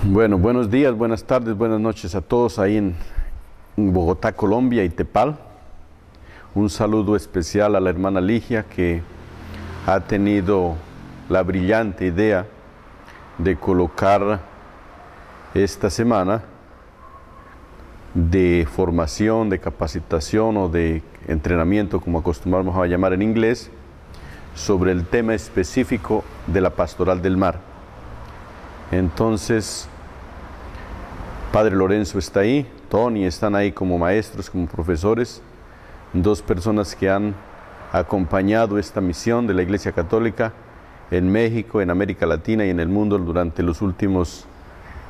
Bueno, buenos días, buenas tardes, buenas noches a todos ahí en Bogotá, Colombia y Tepal. Un saludo especial a la hermana Ligia, que ha tenido la brillante idea de colocar esta semana de formación, de capacitación o de entrenamiento, como acostumbramos a llamar en inglés, sobre el tema específico de la pastoral del mar. Entonces, Padre Lorenzo está ahí, Tony están ahí como maestros, como profesores, dos personas que han acompañado esta misión de la Iglesia Católica en México, en América Latina y en el mundo durante los últimos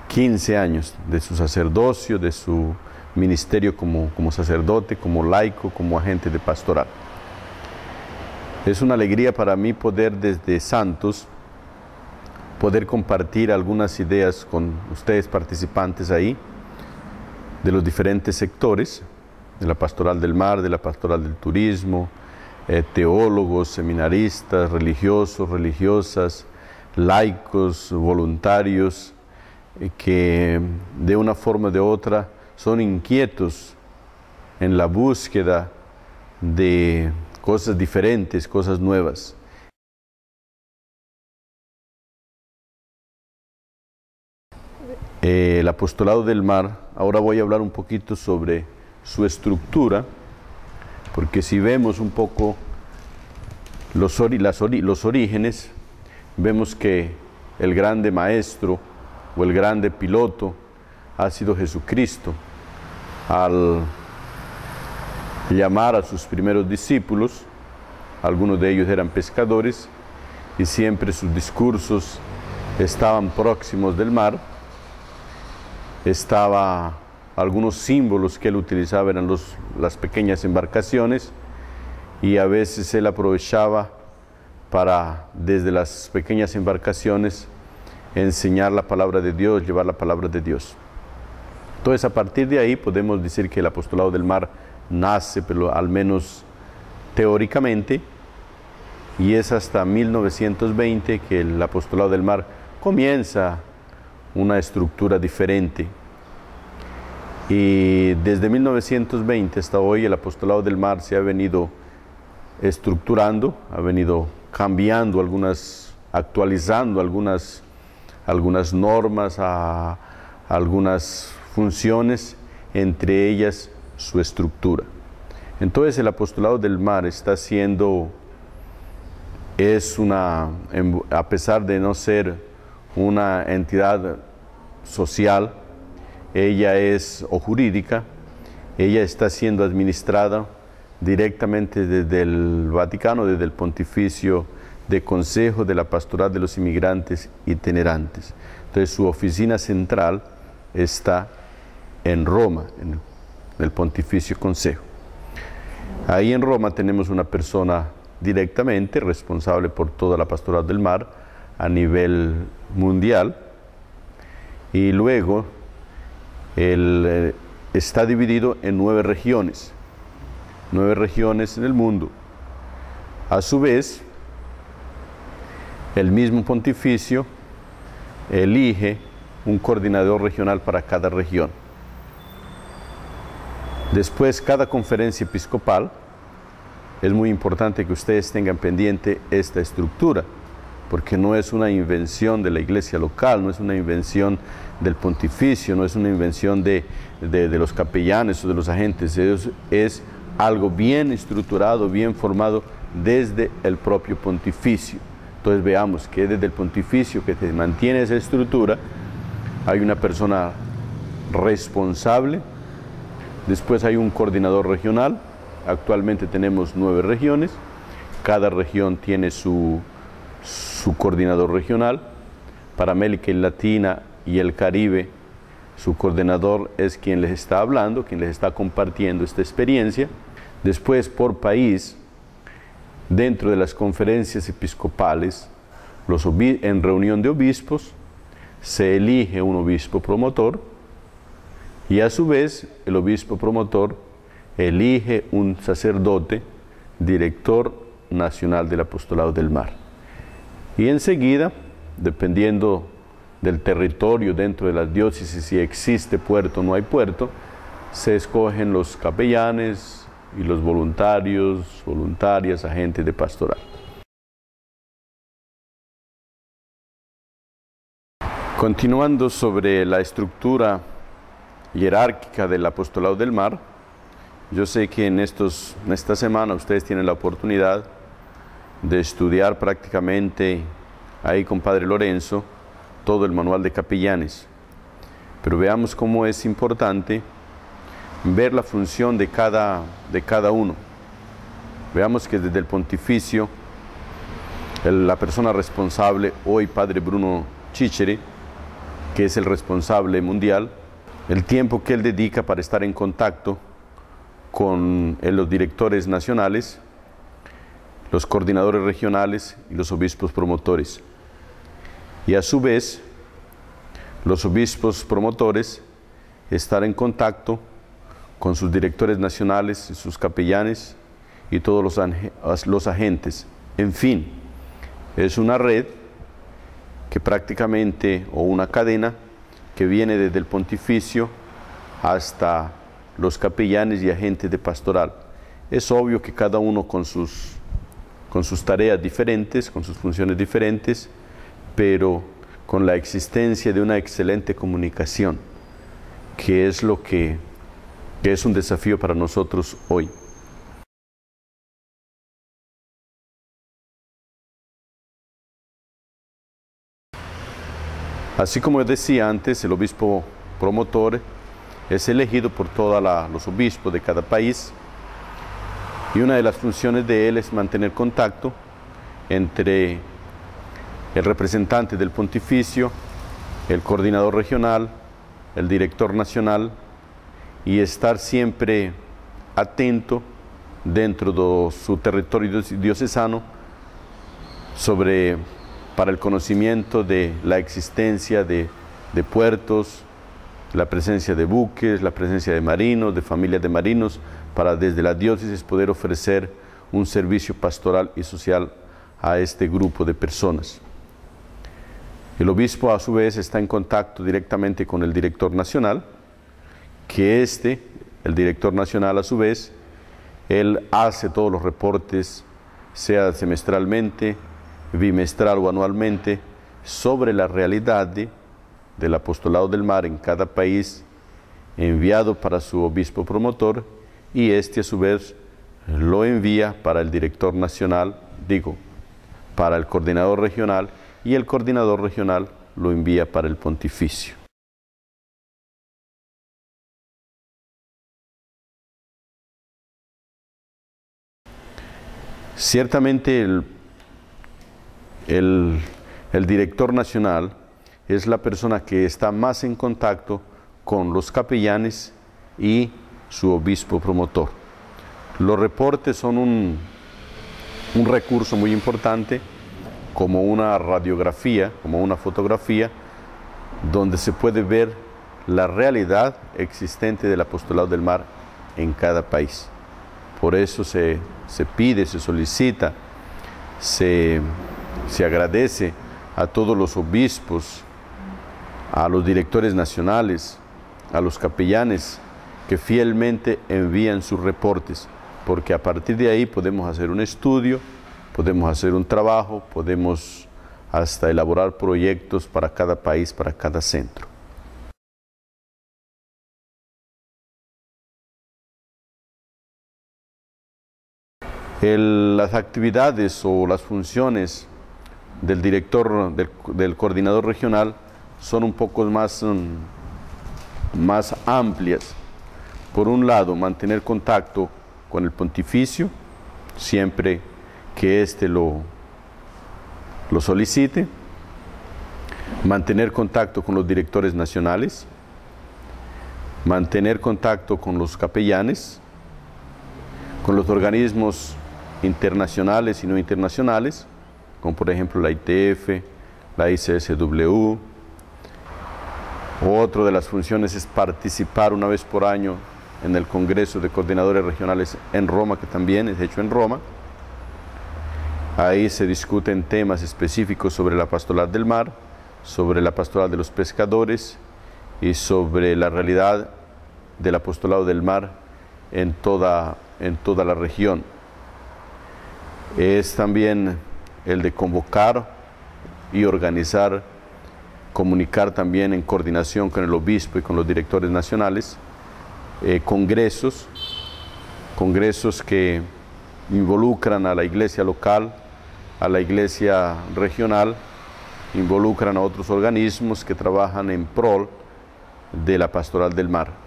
15 años de su sacerdocio, de su ministerio como sacerdote, como laico, como agente de pastoral. Es una alegría para mí poder desde Santos poder compartir algunas ideas con ustedes participantes ahí, de los diferentes sectores, de la pastoral del mar, de la pastoral del turismo, teólogos, seminaristas, religiosos, religiosas, laicos, voluntarios, que de una forma o de otra son inquietos en la búsqueda de cosas diferentes, cosas nuevas. El apostolado del mar, ahora voy a hablar un poquito sobre su estructura, porque si vemos un poco los orígenes, vemos que el grande maestro o el grande piloto ha sido Jesucristo. Al llamar a sus primeros discípulos, algunos de ellos eran pescadores y siempre sus discursos estaban próximos del mar. Estaban algunos símbolos que él utilizaba, eran las pequeñas embarcaciones, y a veces él aprovechaba para, desde las pequeñas embarcaciones, enseñar la palabra de Dios, llevar la palabra de Dios. Entonces, a partir de ahí podemos decir que el apostolado del mar nace, pero al menos teóricamente, y es hasta 1920 que el apostolado del mar comienza una estructura diferente. Y desde 1920 hasta hoy el apostolado del mar se ha venido estructurando, ha venido cambiando actualizando algunas normas, algunas funciones, entre ellas su estructura. Entonces el apostolado del mar está siendo, a pesar de no ser una entidad social, o jurídica, ella está siendo administrada directamente desde el Vaticano, desde el Pontificio de Consejo de la Pastoral de los Inmigrantes Itinerantes. Entonces su oficina central está en Roma, en el Pontificio Consejo. Ahí en Roma tenemos una persona directamente responsable por toda la pastoral del mar a nivel mundial, y luego está dividido en 9 regiones en el mundo. A su vez, el mismo pontificio elige un coordinador regional para cada región. Después, cada conferencia episcopal, es muy importante que ustedes tengan pendiente esta estructura, porque no es una invención de la iglesia local, no es una invención del pontificio, no es una invención de los capellanes o de los agentes, es algo bien estructurado, bien formado desde el propio pontificio. Entonces veamos que desde el pontificio, que se mantiene esa estructura, hay una persona responsable, después hay un coordinador regional. Actualmente tenemos 9 regiones, cada región tiene su coordinador regional. Para América Latina y el Caribe, su coordinador es quien les está hablando, quien les está compartiendo esta experiencia. Después, por país, dentro de las conferencias episcopales, en reunión de obispos, se elige un obispo promotor, y a su vez el obispo promotor elige un sacerdote, director nacional del apostolado del mar. Y enseguida, dependiendo del territorio dentro de las diócesis, si existe puerto o no hay puerto, se escogen los capellanes y los voluntarios, voluntarias, agentes de pastoral. Continuando sobre la estructura jerárquica del apostolado del mar, yo sé que en esta semana ustedes tienen la oportunidad de estudiar prácticamente ahí con Padre Lorenzo todo el manual de capellanes, pero veamos cómo es importante ver la función de cada uno. Veamos que desde el pontificio, la persona responsable, hoy Padre Bruno Chicheri, que es el responsable mundial, el tiempo que él dedica para estar en contacto con los directores nacionales, los coordinadores regionales y los obispos promotores. Y a su vez, los obispos promotores estar en contacto con sus directores nacionales y sus capellanes y todos los agentes. En fin, es una red que prácticamente, o una cadena, que viene desde el pontificio hasta los capellanes y agentes de pastoral. Es obvio que cada uno con sus tareas diferentes, con sus funciones diferentes, pero con la existencia de una excelente comunicación, que es lo que es un desafío para nosotros hoy. Así como decía antes, el obispo promotor es elegido por todos los obispos de cada país, y una de las funciones de él es mantener contacto entre el representante del pontificio, el coordinador regional, el director nacional, y estar siempre atento dentro de su territorio diocesano para el conocimiento de la existencia de puertos, la presencia de buques, la presencia de marinos, de familias de marinos, para desde la diócesis poder ofrecer un servicio pastoral y social a este grupo de personas. El obispo a su vez está en contacto directamente con el director nacional, que el director nacional a su vez, él hace todos los reportes, sea semestralmente, bimestral o anualmente, sobre la realidad del apostolado del mar en cada país, enviado para su obispo promotor, y a su vez lo envía para el director nacional, para el coordinador regional, y el coordinador regional lo envía para el pontificio. Ciertamente el director nacional es la persona que está más en contacto con los capellanes y su obispo promotor. Los reportes son un recurso muy importante, como una radiografía, como una fotografía, donde se puede ver la realidad existente del apostolado del mar en cada país. Por eso se pide, se solicita, se agradece a todos los obispos, a los directores nacionales, a los capellanes, que fielmente envían sus reportes, porque a partir de ahí podemos hacer un estudio, podemos hacer un trabajo, podemos hasta elaborar proyectos para cada país, para cada centro. Las actividades o las funciones del director, del coordinador regional, son un poco más amplias. Por un lado, mantener contacto con el pontificio, siempre que éste lo solicite, mantener contacto con los directores nacionales, mantener contacto con los capellanes, con los organismos internacionales y no internacionales, como por ejemplo la ITF, la ICSW. Otra de las funciones es participar una vez por año en el Congreso de Coordinadores Regionales en Roma, que también es hecho en Roma. Ahí se discuten temas específicos sobre la pastoral del mar, sobre la pastoral de los pescadores y sobre la realidad del apostolado del mar en toda la región. Es también el de convocar y organizar, comunicar también en coordinación con el obispo y con los directores nacionales, congresos que involucran a la iglesia local, a la iglesia regional, involucran a otros organismos que trabajan en pro de la pastoral del mar.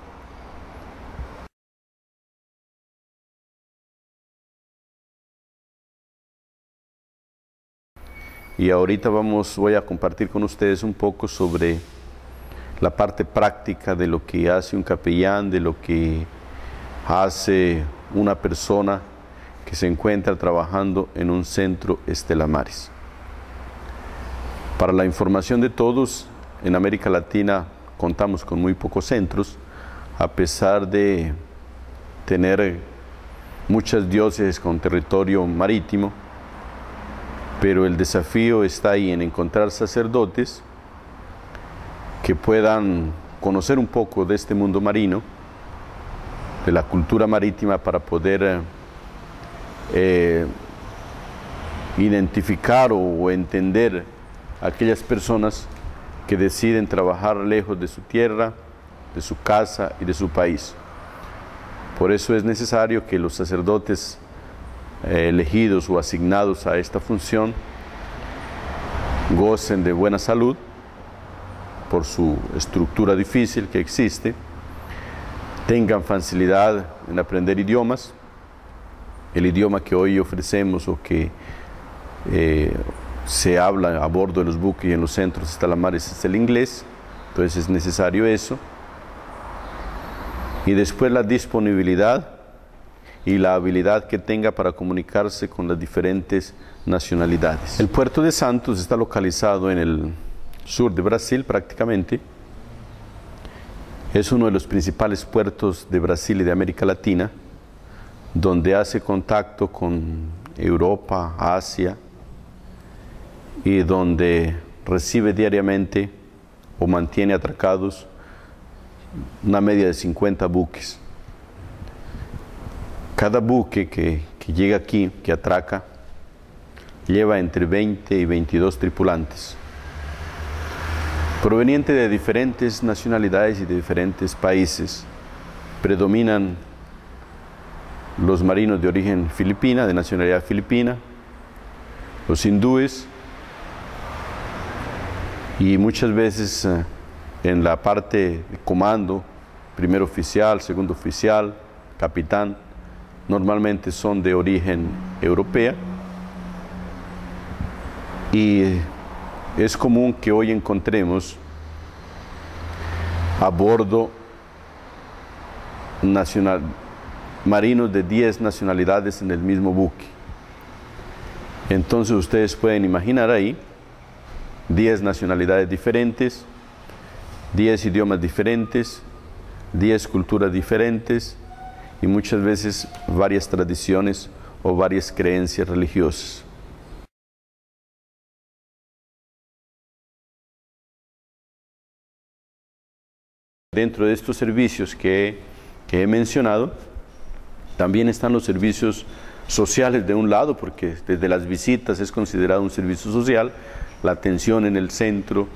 Y ahorita voy a compartir con ustedes un poco sobre la parte práctica de lo que hace un capellán, de lo que hace una persona que se encuentra trabajando en un centro Stella Maris. Para la información de todos, en América Latina contamos con muy pocos centros, a pesar de tener muchas diócesis con territorio marítimo, pero el desafío está ahí en encontrar sacerdotes que puedan conocer un poco de este mundo marino, de la cultura marítima, para poder identificar o entender a aquellas personas que deciden trabajar lejos de su tierra, de su casa y de su país. Por eso es necesario que los sacerdotes elegidos o asignados a esta función gocen de buena salud por su estructura difícil que existe, tengan facilidad en aprender idiomas. El idioma que hoy ofrecemos o que se habla a bordo de los buques y en los centros Stella Maris es el inglés, entonces es necesario eso. Y después la disponibilidad y la habilidad que tenga para comunicarse con las diferentes nacionalidades. El puerto de Santos está localizado en el sur de Brasil prácticamente. Es uno de los principales puertos de Brasil y de América Latina, donde hace contacto con Europa, Asia, y donde recibe diariamente o mantiene atracados una media de 50 buques. Cada buque que llega aquí, que atraca, lleva entre 20 y 22 tripulantes, provenientes de diferentes nacionalidades y de diferentes países. Predominan los marinos de origen filipina, de nacionalidad filipina, los hindúes, y muchas veces en la parte de comando, primer oficial, segundo oficial, capitán, normalmente son de origen europea. Y es común que hoy encontremos a bordo marinos de 10 nacionalidades en el mismo buque. Entonces ustedes pueden imaginar ahí 10 nacionalidades diferentes, 10 idiomas diferentes, 10 culturas diferentes y muchas veces varias tradiciones o varias creencias religiosas. Dentro de estos servicios que he mencionado, también están los servicios sociales de un lado, porque desde las visitas es considerado un servicio social, la atención en el centro,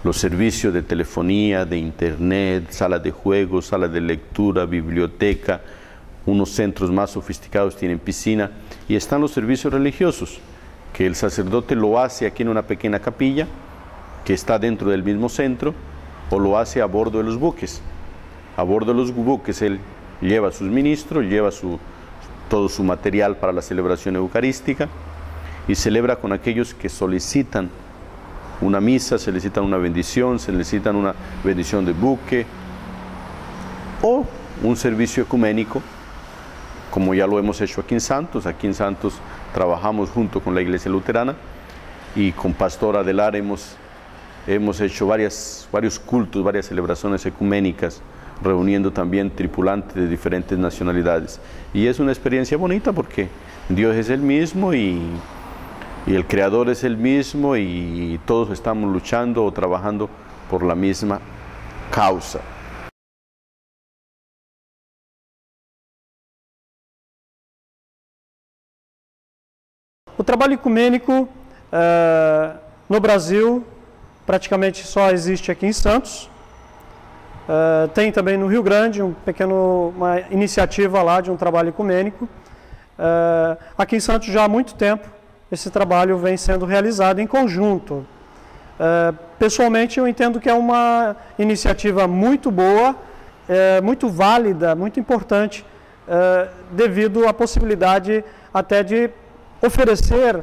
los servicios de telefonía, de internet, salas de juegos, salas de lectura, biblioteca. Unos centros más sofisticados tienen piscina, y están los servicios religiosos, que el sacerdote lo hace aquí en una pequeña capilla que está dentro del mismo centro, o lo hace a bordo de los buques. A bordo de los buques él lleva sus ministros, lleva todo su material para la celebración eucarística y celebra con aquellos que solicitan una misa, solicitan una bendición, solicitan una bendición de buque o un servicio ecuménico, como ya lo hemos hecho aquí en Santos. Aquí en Santos trabajamos junto con la Iglesia Luterana y con Pastor Adelar hemos hecho varios cultos, varias celebraciones ecuménicas, reuniendo también tripulantes de diferentes nacionalidades. Y es una experiencia bonita porque Dios es el mismo y y el creador es el mismo y todos estamos luchando o trabajando por la misma causa. O trabalho ecumênico no Brasil praticamente só existe aqui em Santos. Tem também no Rio Grande uma iniciativa lá de um trabalho ecumênico. Aqui em Santos já há muito tempo esse trabalho vem sendo realizado em conjunto. Pessoalmente eu entendo que é uma iniciativa muito boa, muito válida, muito importante, devido à possibilidade até de oferecer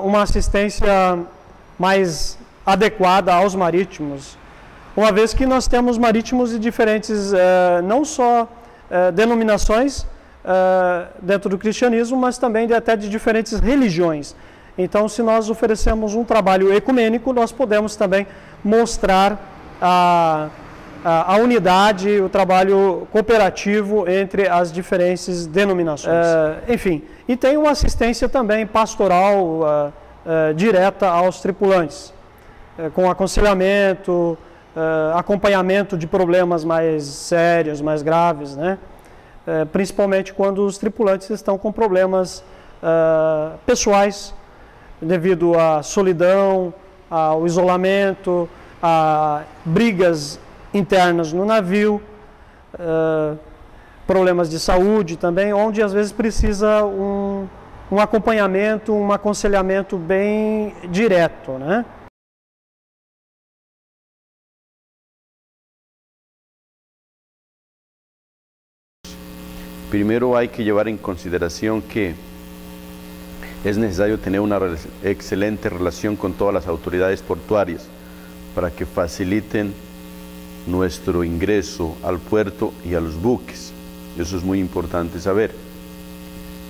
uma assistência mais adequada aos marítimos, uma vez que nós temos marítimos de diferentes, não só denominações dentro do cristianismo, mas também até de diferentes religiões. Então, se nós oferecemos um trabalho ecumênico, nós podemos também mostrar a unidade, o trabalho cooperativo entre as diferentes denominações. Enfim, e tem uma assistência também pastoral direta aos tripulantes, com aconselhamento, acompanhamento de problemas mais sérios, mais graves, né? Principalmente quando os tripulantes estão com problemas pessoais, devido à solidão, ao isolamento, a brigas internas no navio, problemas de saúde também, onde às vezes precisa um acompanhamento, um aconselhamento bem direto, né? Primero hay que llevar en consideración que es necesario tener una excelente relación con todas las autoridades portuarias para que faciliten nuestro ingreso al puerto y a los buques. Eso es muy importante saber.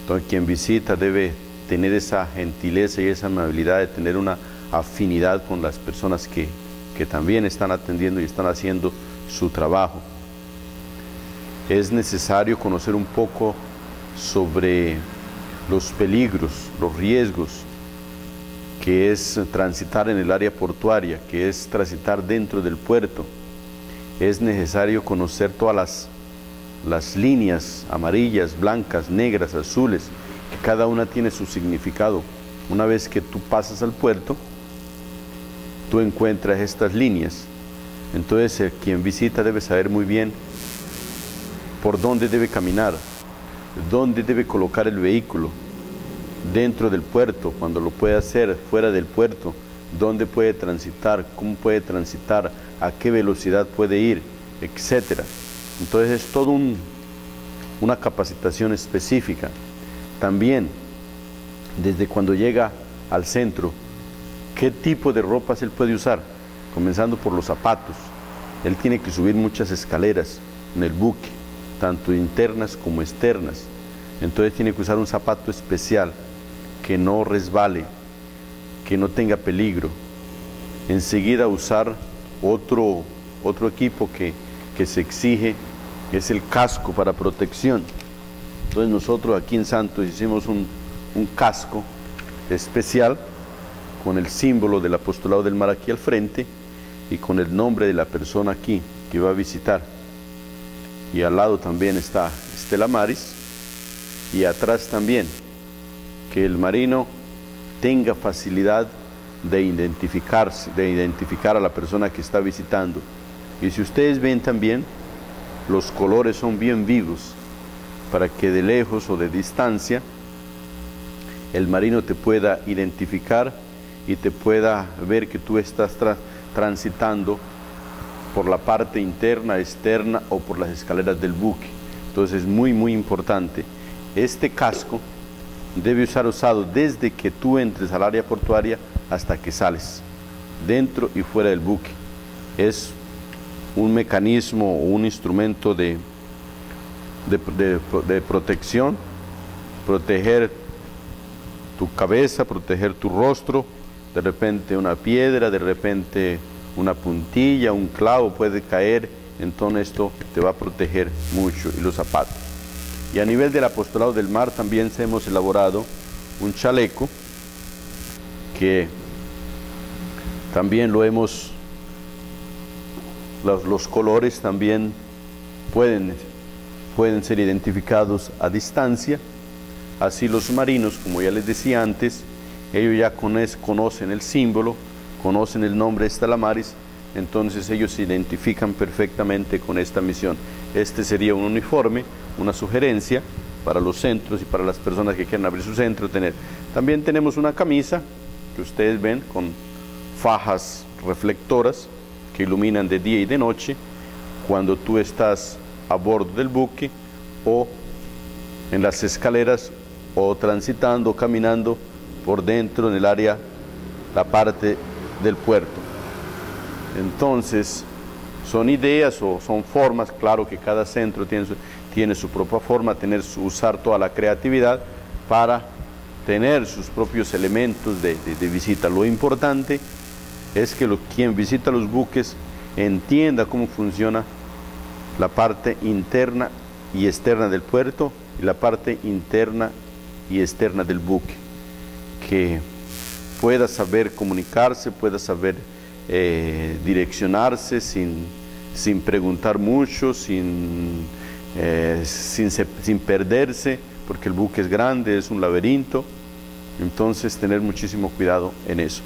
Entonces, quien visita debe tener esa gentileza y esa amabilidad de tener una afinidad con las personas que también están atendiendo y están haciendo su trabajo. Es necesario conocer un poco sobre los peligros, los riesgos que es transitar en el área portuaria, que es transitar dentro del puerto. Es necesario conocer todas las líneas amarillas, blancas, negras, azules, que cada una tiene su significado. Una vez que tú pasas al puerto, tú encuentras estas líneas. Entonces, quien visita debe saber muy bien por dónde debe caminar, dónde debe colocar el vehículo, dentro del puerto, cuando lo puede hacer, fuera del puerto, dónde puede transitar, cómo puede transitar, a qué velocidad puede ir, etc. Entonces es todo una capacitación específica. También, desde cuando llega al centro, qué tipo de ropas él puede usar, comenzando por los zapatos. Él tiene que subir muchas escaleras en el buque, tanto internas como externas. Entonces tiene que usar un zapato especial que no resbale, que no tenga peligro. Enseguida usar otro equipo que se exige, es el casco para protección. Entonces nosotros aquí en Santos hicimos un casco especial con el símbolo del apostolado del mar aquí al frente y con el nombre de la persona aquí que va a visitar. Y al lado también está Stella Maris y atrás también, que el marino tenga facilidad de identificar a la persona que está visitando. Y si ustedes ven también, los colores son bien vivos, para que de lejos o de distancia el marino te pueda identificar y te pueda ver que tú estás transitando por la parte interna, externa o por las escaleras del buque. Entonces es muy importante. Este casco debe ser usado desde que tú entres al área portuaria hasta que sales, dentro y fuera del buque. Es un mecanismo o un instrumento de protección, proteger tu cabeza, proteger tu rostro, de repente una piedra, de repente una puntilla, un clavo puede caer, entonces esto te va a proteger mucho, y los zapatos. Y a nivel del apostolado del mar también hemos elaborado un chaleco que también los colores también pueden ser identificados a distancia. Así los submarinos, como ya les decía antes, ellos ya conocen el símbolo, conocen el nombre Stella Maris, entonces ellos se identifican perfectamente con esta misión. Este sería un uniforme, una sugerencia para los centros y para las personas que quieran abrir su centro. También tenemos una camisa que ustedes ven con fajas reflectoras que iluminan de día y de noche cuando tú estás a bordo del buque o en las escaleras o transitando o caminando por dentro en el área, la parte del puerto. Entonces son ideas o son formas, claro que cada centro tiene su propia forma, usar toda la creatividad para tener sus propios elementos de visita. Lo importante es que quien visita los buques entienda cómo funciona la parte interna y externa del puerto y la parte interna y externa del buque, que pueda saber comunicarse, pueda saber direccionarse sin preguntar mucho, sin perderse, porque el buque es grande, es un laberinto. Entonces tener muchísimo cuidado en eso.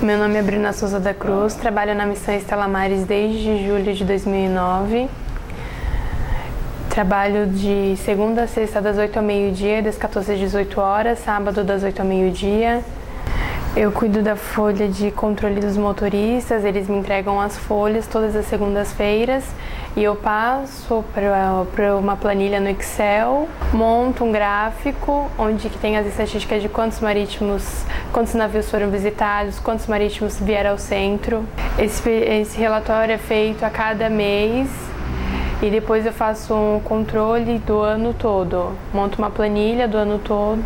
Meu nome é Bruna Souza da Cruz, trabalho na missão Stella Maris desde julho de 2009. Trabalho de segunda a sexta das 8 ao meio-dia, das 14 às 18 horas, sábado das 8 ao meio-dia. Eu cuido da folha de controle dos motoristas, eles me entregam as folhas todas as segundas-feiras e eu passo para uma planilha no Excel, monto um gráfico onde que tem as estatísticas de quantos navios foram visitados, quantos marítimos vieram ao centro. Esse relatório é feito a cada mês e depois eu faço um controle do ano todo, monto uma planilha do ano todo,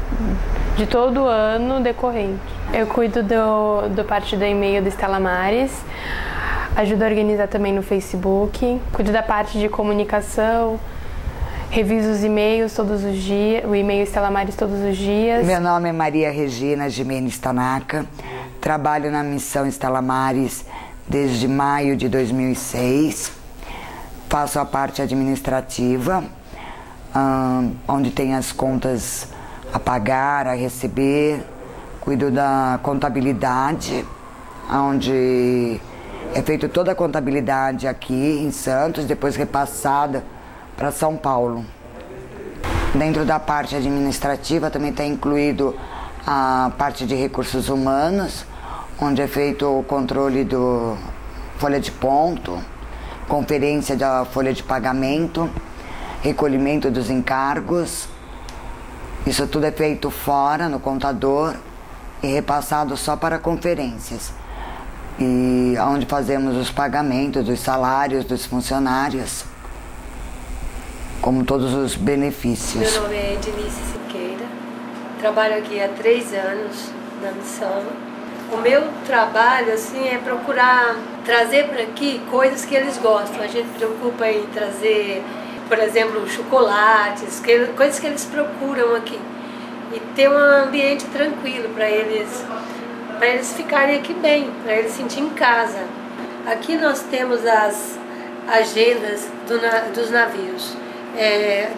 de todo o ano decorrente. Eu cuido do parte do e-mail do Stella Maris, ajudo a organizar também no Facebook, cuido da parte de comunicação, reviso os e-mails todos os dias, o e-mail Stella Maris todos os dias. Meu nome é Maria Regina Jimenez Tanaka, trabalho na missão Stella Maris desde maio de 2006, faço a parte administrativa, onde tem as contas a pagar, a receber, cuido da contabilidade, onde é feita toda a contabilidade aqui em Santos, depois repassada para São Paulo. Dentro da parte administrativa também está incluído a parte de recursos humanos, onde é feito o controle do folha de ponto, conferência da folha de pagamento, recolhimento dos encargos. Isso tudo é feito fora, no contador, e repassado só para conferências. E onde fazemos os pagamentos dos salários dos funcionários, como todos os benefícios. Meu nome é Edilice Siqueira, trabalho aqui há 3 anos na missão. O meu trabalho assim, é procurar trazer para aqui coisas que eles gostam. A gente preocupa em trazer, por exemplo, chocolates, coisas que eles procuram aqui. E ter um ambiente tranquilo para eles ficarem aqui bem, para eles se sentir em casa. Aqui nós temos as agendas dos navios.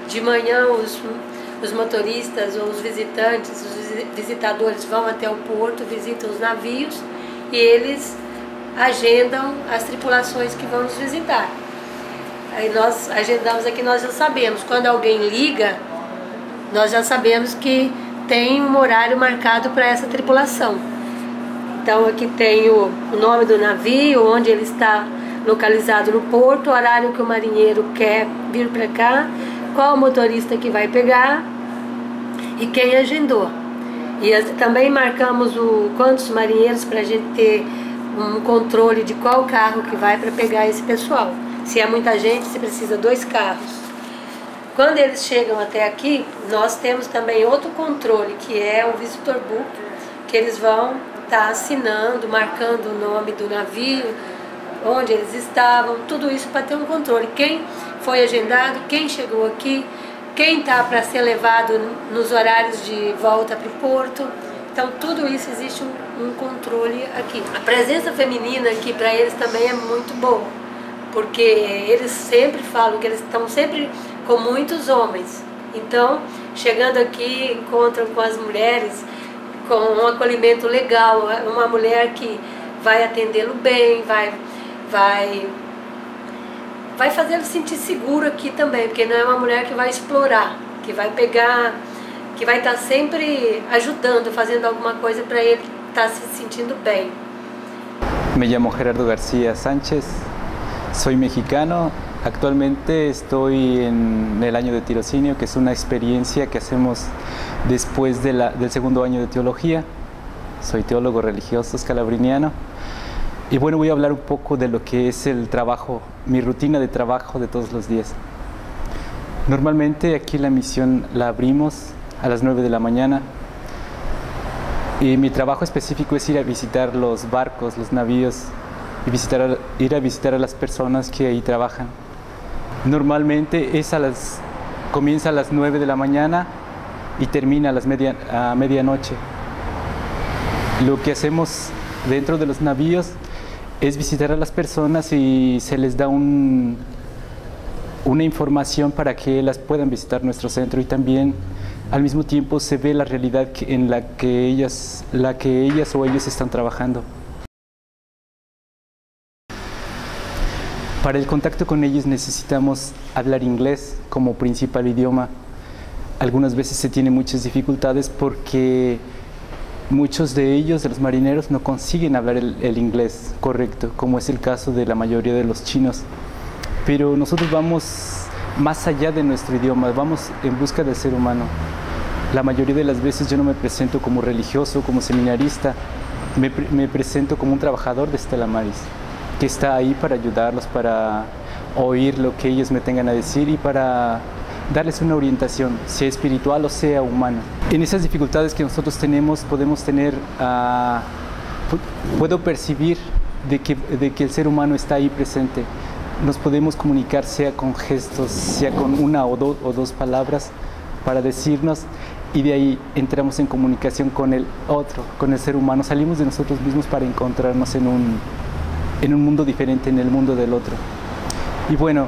De manhã os motoristas ou os visitantes, os visitadores vão até o porto, visitam os navios e eles agendam as tripulações que vão nos visitar. Aí nós agendamos aqui, nós já sabemos, quando alguém liga, nós já sabemos que tem um horário marcado para essa tripulação. Então aqui tem o nome do navio, onde ele está localizado no porto, o horário que o marinheiro quer vir para cá, qual o motorista que vai pegar e quem agendou. E também marcamos quantos marinheiros para a gente ter um controle de qual carro que vai para pegar esse pessoal. Se é muita gente, se precisa 2 carros. Quando eles chegam até aqui, nós temos também outro controle, que é o Visitor Book, que eles vão estar assinando, marcando o nome do navio, onde eles estavam, tudo isso para ter um controle. Quem foi agendado, quem chegou aqui, quem está para ser levado nos horários de volta para o porto. Então tudo isso existe um controle aqui. A presença feminina aqui para eles também é muito boa, porque eles sempre falam que eles estão sempre com muitos homens. Então, chegando aqui, encontram com as mulheres, com um acolhimento legal, uma mulher que vai atendê-lo bem, vai fazê-lo sentir seguro aqui também, porque não é uma mulher que vai explorar, que vai pegar, que vai estar sempre ajudando, fazendo alguma coisa para ele estar se sentindo bem. Me llamo Gerardo García Sánchez, soy mexicano. Actualmente estoy en el año de tirocinio, que es una experiencia que hacemos después del segundo año de teología. Soy teólogo religioso escalabriniano. Y bueno, voy a hablar un poco de lo que es el trabajo, mi rutina de trabajo de todos los días. Normalmente aquí la misión la abrimos a las 9 de la mañana. Y mi trabajo específico es ir a visitar los barcos, los navíos, y ir a visitar a las personas que ahí trabajan. Normalmente comienza a las 9 de la mañana y termina a medianoche. Lo que hacemos dentro de los navíos es visitar a las personas y se les da una información para que las puedan visitar nuestro centro, y también al mismo tiempo se ve la realidad en la que ellas o ellos están trabajando. Para el contacto con ellos necesitamos hablar inglés como principal idioma. Algunas veces se tienen muchas dificultades porque muchos de ellos, de los marineros, no consiguen hablar el inglés correcto, como es el caso de la mayoría de los chinos. Pero nosotros vamos más allá de nuestro idioma, vamos en busca del ser humano. La mayoría de las veces yo no me presento como religioso, como seminarista, me presento como un trabajador de Stella Maris, que está ahí para ayudarlos, para oír lo que ellos me tengan a decir y para darles una orientación, sea espiritual o sea humana. En esas dificultades que nosotros tenemos, puedo percibir de que el ser humano está ahí presente. Nos podemos comunicar sea con gestos, sea con una o dos palabras para decirnos, y de ahí entramos en comunicación con el otro, con el ser humano. Salimos de nosotros mismos para encontrarnos en un mundo diferente, en el mundo del otro. Y bueno,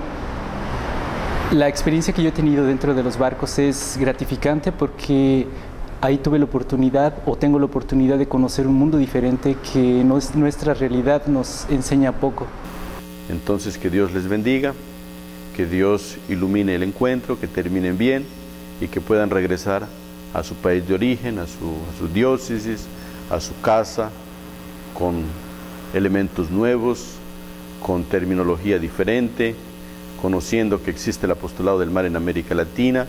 la experiencia que yo he tenido dentro de los barcos es gratificante porque ahí tuve la oportunidad, o tengo la oportunidad, de conocer un mundo diferente que nuestra realidad nos enseña poco. Entonces, que Dios les bendiga, que Dios ilumine el encuentro, que terminen bien y que puedan regresar a su país de origen, a su diócesis, a su casa, con elementos nuevos, con terminología diferente, conociendo que existe el apostolado del mar en América Latina,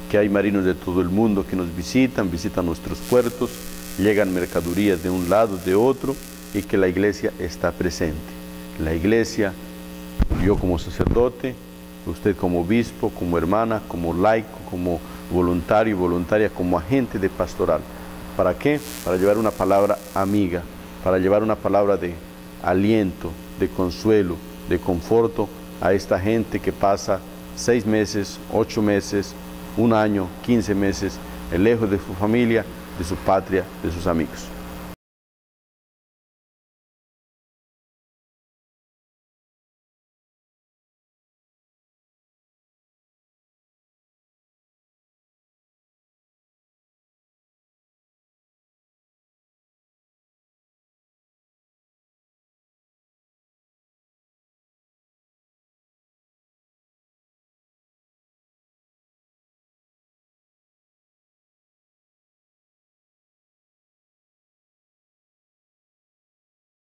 que hay marinos de todo el mundo que nos visitan nuestros puertos, llegan mercaderías de un lado, de otro, y que la iglesia está presente. La iglesia, yo como sacerdote, usted como obispo, como hermana, como laico, como voluntario y voluntaria, como agente de pastoral. ¿Para qué? Para llevar una palabra amiga, para llevar una palabra de aliento, de consuelo, de conforto a esta gente que pasa 6 meses, 8 meses, 1 año, 15 meses, lejos de su familia, de su patria, de sus amigos.